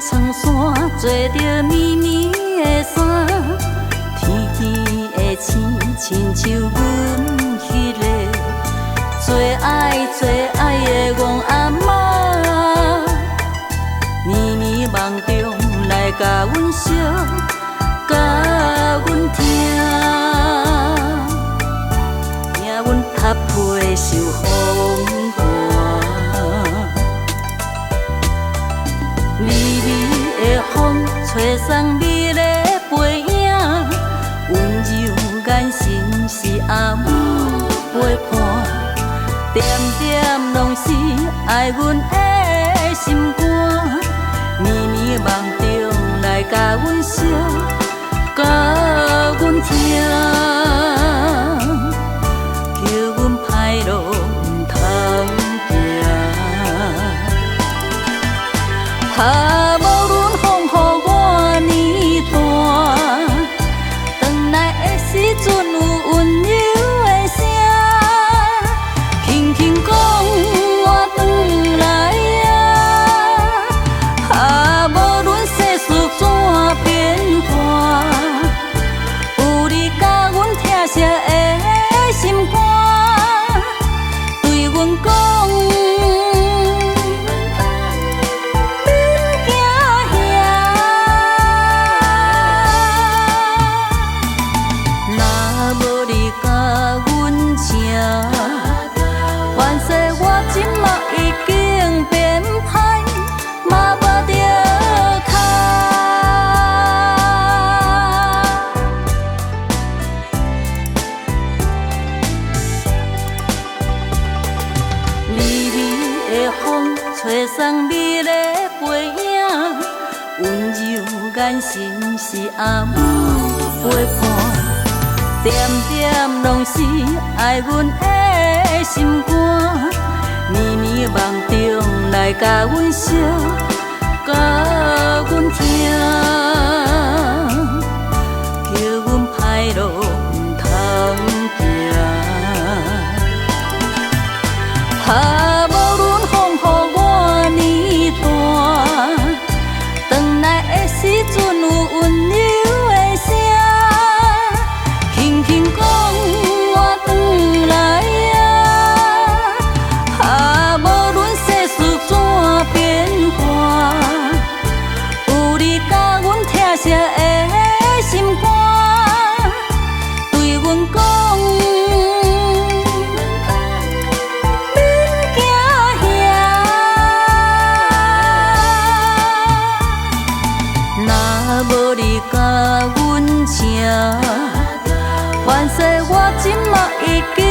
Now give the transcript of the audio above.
苍山，做着绵绵的伞，天天的星，亲像阮迄个最爱的戆阿嬷，年年梦中来甲阮笑，甲阮听，惊阮塌皮受风寒。微微的风，吹送你的背影，温柔眼神是阿母陪伴，点点拢是爱阮的心肝，年年梦中来甲阮笑，甲阮听，叫阮歹路毋通行。无论风雨偌呢大，转来的时阵有温柔的声，轻轻讲我转来啊。无论世事怎变化，有你甲阮疼惜的心肝，对阮讲。凡世我今嘛已经变歹，嘛无着脚。微微的风，吹送你的背影，温柔眼神是阿母陪伴。点点拢是爱阮的心肝，年年梦中来甲阮笑，甲阮听，叫阮歹路毋通行。无论风雨偌呢大，转来的时阵有温柔的声。轻轻讲，我转来啊！无论世事怎变化，有你甲阮疼惜的心肝，对阮讲，免惊遐，若无你甲阮请。凡世我今嘛已经。